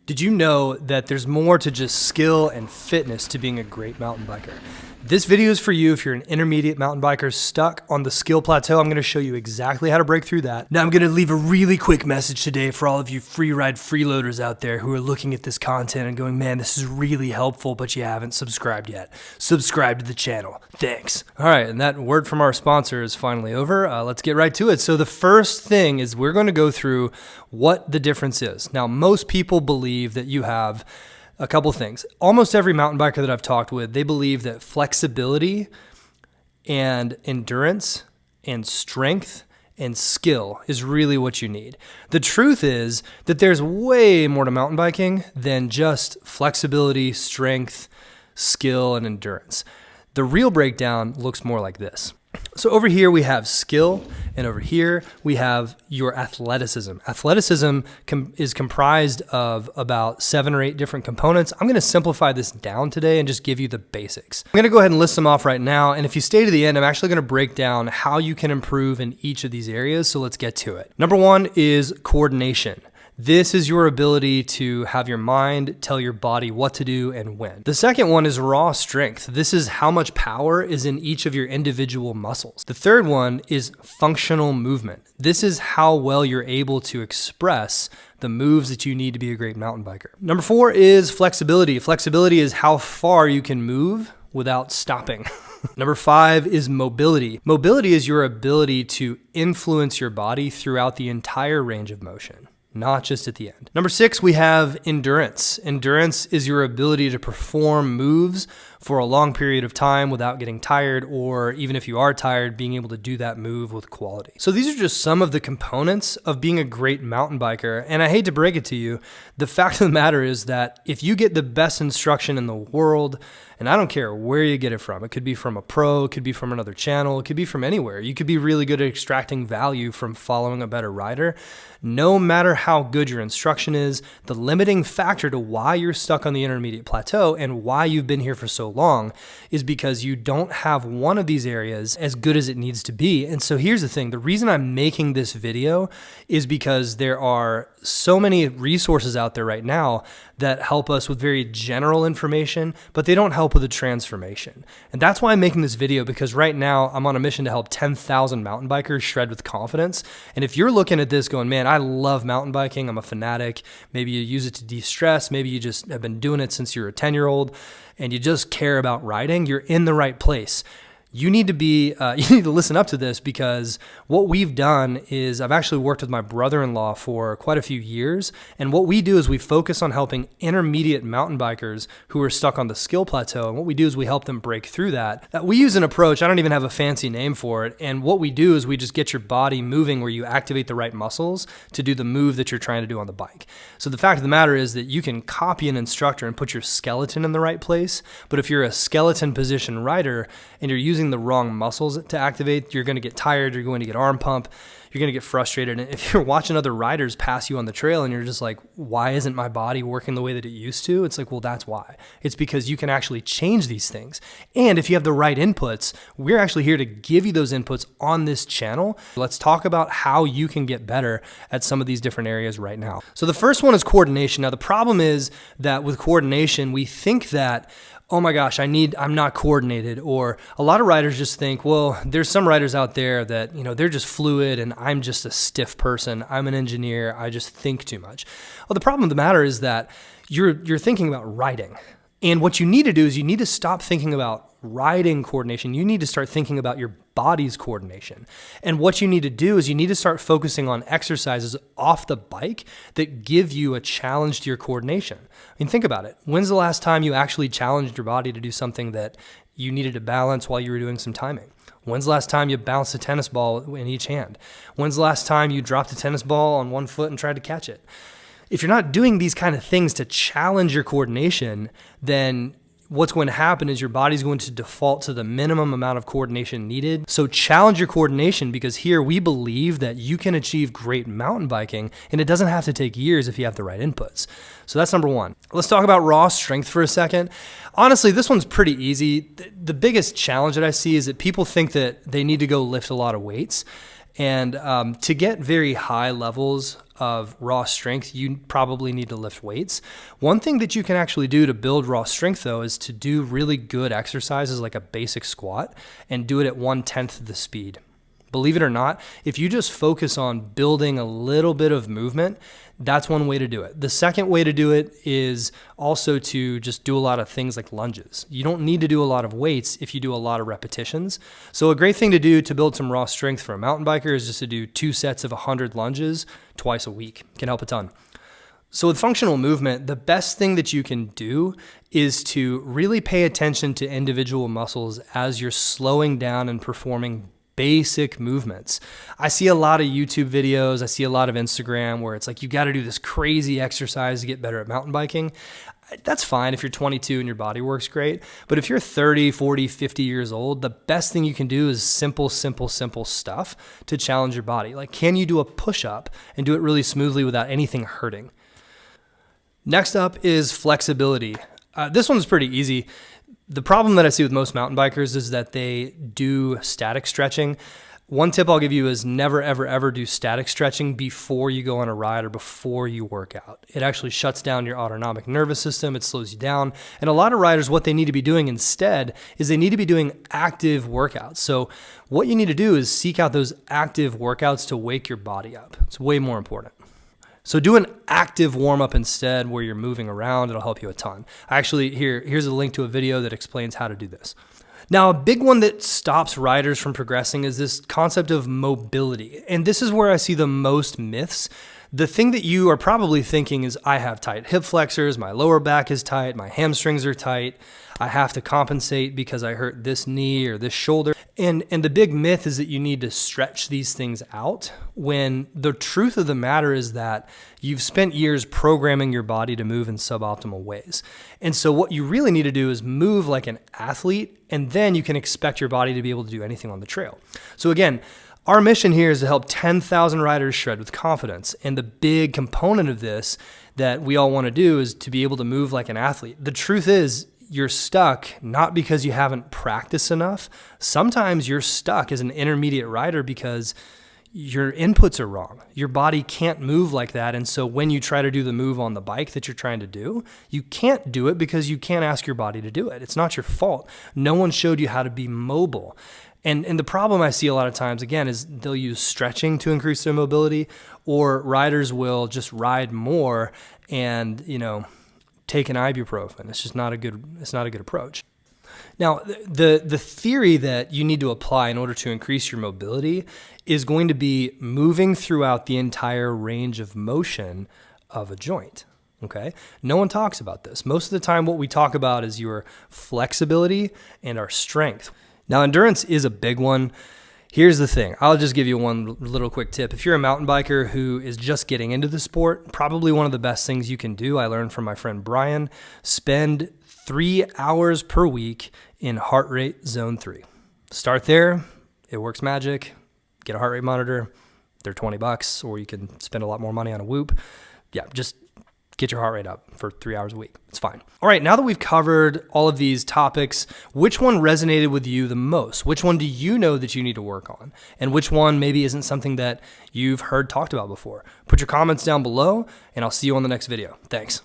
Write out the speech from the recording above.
Did you know that there's more to just skill and fitness to being a great mountain biker? This video is for you if you're an intermediate mountain biker stuck on the skill plateau. I'm going to show you exactly how to break through that. Now I'm going to leave a really quick message today for all of you free ride freeloaders out there who are looking at this content and going, man, this is really helpful, but you haven't subscribed yet. Subscribe to the channel. Thanks. All right, and that word from our sponsor is finally over. Let's get right to it. So the first thing is we're going to go through what the difference is. Now, most people believe that you have a couple things. Almost every mountain biker that I've talked with, they believe that flexibility and endurance and strength and skill is really what you need. The truth is that there's way more to mountain biking than just flexibility, strength, skill, and endurance. The real breakdown looks more like this. So over here we have skill, and over here we have your athleticism. Athleticism is comprised of about 7 or 8 different components. I'm going to simplify this down today and just give you the basics. I'm going to go ahead and list them off right now, and if you stay to the end, I'm actually going to break down how you can improve in each of these areas, so let's get to it. Number 1 is coordination. This is your ability to have your mind tell your body what to do and when. The second one is raw strength. This is how much power is in each of your individual muscles. The third one is functional movement. This is how well you're able to express the moves that you need to be a great mountain biker. Number 4 is flexibility. Flexibility is how far you can move without stopping. Number 5 is mobility. Mobility is your ability to influence your body throughout the entire range of motion, not just at the end. Number 6, we have endurance. Endurance is your ability to perform moves for a long period of time without getting tired, or even if you are tired, being able to do that move with quality. So these are just some of the components of being a great mountain biker. And I hate to break it to you, the fact of the matter is that if you get the best instruction in the world, and I don't care where you get it from, it could be from a pro, it could be from another channel, it could be from anywhere. You could be really good at extracting value from following a better rider. No matter how good your instruction is, the limiting factor to why you're stuck on the intermediate plateau and why you've been here for so long is because you don't have one of these areas as good as it needs to be. And so here's the thing. The reason I'm making this video is because there are so many resources out there right now that help us with very general information, but they don't help with a transformation. And that's why I'm making this video, because right now I'm on a mission to help 10,000 mountain bikers shred with confidence. And if you're looking at this going, man, I love mountain biking, I'm a fanatic, maybe you use it to de-stress, maybe you just have been doing it since you were a 10-year-old, and you just care about riding, you're in the right place. You need to listen up to this, because what we've done is I've actually worked with my brother-in-law for quite a few years. And what we do is we focus on helping intermediate mountain bikers who are stuck on the skill plateau. And what we do is we help them break through that. We use an approach, I don't even have a fancy name for it. And what we do is we just get your body moving where you activate the right muscles to do the move that you're trying to do on the bike. So the fact of the matter is that you can copy an instructor and put your skeleton in the right place. But if you're a skeleton position rider and you're using the wrong muscles to activate, you're going to get tired, you're going to get arm pump, you're going to get frustrated. And if you're watching other riders pass you on the trail and you're just like, why isn't my body working the way that it used to? It's like, well, that's why. It's because you can actually change these things. And if you have the right inputs, we're actually here to give you those inputs on this channel. Let's talk about how you can get better at some of these different areas right now. So the first one is coordination. Now, the problem is that with coordination, we think that, oh my gosh, I'm not coordinated. Or a lot of riders just think, well, there's some riders out there that, they're just fluid and I'm just a stiff person. I'm an engineer. I just think too much. Well, the problem of the matter is that you're thinking about riding. And what you need to do is you need to stop thinking about riding coordination. You need to start thinking about your body's coordination. And what you need to do is you need to start focusing on exercises off the bike that give you a challenge to your coordination. I mean, think about it. When's the last time you actually challenged your body to do something that you needed to balance while you were doing some timing? When's the last time you bounced a tennis ball in each hand? When's the last time you dropped a tennis ball on one foot and tried to catch it? If you're not doing these kind of things to challenge your coordination, then what's going to happen is your body's going to default to the minimum amount of coordination needed. So challenge your coordination, because here we believe that you can achieve great mountain biking, and it doesn't have to take years if you have the right inputs. So that's number 1. Let's talk about raw strength for a second. Honestly, this one's pretty easy. The biggest challenge that I see is that people think that they need to go lift a lot of weights. And to get very high levels of raw strength, you probably need to lift weights. One thing that you can actually do to build raw strength though is to do really good exercises like a basic squat and do it at 1/10 of the speed. Believe it or not, if you just focus on building a little bit of movement, that's one way to do it. The second way to do it is also to just do a lot of things like lunges. You don't need to do a lot of weights if you do a lot of repetitions. So a great thing to do to build some raw strength for a mountain biker is just to do 2 sets of 100 lunges twice a week. Can help a ton. So with functional movement, the best thing that you can do is to really pay attention to individual muscles as you're slowing down and performing basic movements. I see a lot of YouTube videos, I see a lot of Instagram where it's like, you got to do this crazy exercise to get better at mountain biking. That's fine if you're 22 and your body works great. But if you're 30, 40, 50 years old, the best thing you can do is simple stuff to challenge your body. Like, can you do a push-up and do it really smoothly without anything hurting? Next up is flexibility. This one's pretty easy. The problem that I see with most mountain bikers is that they do static stretching. One tip I'll give you is never, ever do static stretching before you go on a ride or before you work out. It actually shuts down your autonomic nervous system. It slows you down. And a lot of riders, what they need to be doing instead is they need to be doing active workouts. So what you need to do is seek out those active workouts to wake your body up. It's way more important. So do an active warm-up instead where you're moving around. It'll help you a ton. Actually, here's a link to a video that explains how to do this. Now, a big one that stops riders from progressing is this concept of mobility. And this is where I see the most myths. The thing that you are probably thinking is, I have tight hip flexors, my lower back is tight, my hamstrings are tight, I have to compensate because I hurt this knee or this shoulder. And the big myth is that you need to stretch these things out, when the truth of the matter is that you've spent years programming your body to move in suboptimal ways. And so what you really need to do is move like an athlete, and then you can expect your body to be able to do anything on the trail. So again, our mission here is to help 10,000 riders shred with confidence. And the big component of this that we all want to do is to be able to move like an athlete. The truth is, you're stuck not because you haven't practiced enough. Sometimes you're stuck as an intermediate rider because your inputs are wrong. Your body can't move like that. And so when you try to do the move on the bike that you're trying to do, you can't do it because you can't ask your body to do it. It's not your fault. No one showed you how to be mobile. And the problem I see a lot of times, again, is they'll use stretching to increase their mobility, or riders will just ride more and, take an ibuprofen. It's just not a good approach. Now, the theory that you need to apply in order to increase your mobility is going to be moving throughout the entire range of motion of a joint. Okay? No one talks about this. Most of the time, what we talk about is your flexibility and our strength. Now, endurance is a big one. Here's the thing. I'll just give you one little quick tip. If you're a mountain biker who is just getting into the sport, probably one of the best things you can do, I learned from my friend Brian, spend 3 hours per week in heart rate zone 3. Start there. It works magic. Get a heart rate monitor. They're $20, or you can spend a lot more money on a Whoop. Yeah, just get your heart rate up for 3 hours a week. It's fine. All right, now that we've covered all of these topics, which one resonated with you the most? Which one do you know that you need to work on? And which one maybe isn't something that you've heard talked about before? Put your comments down below, and I'll see you on the next video. Thanks.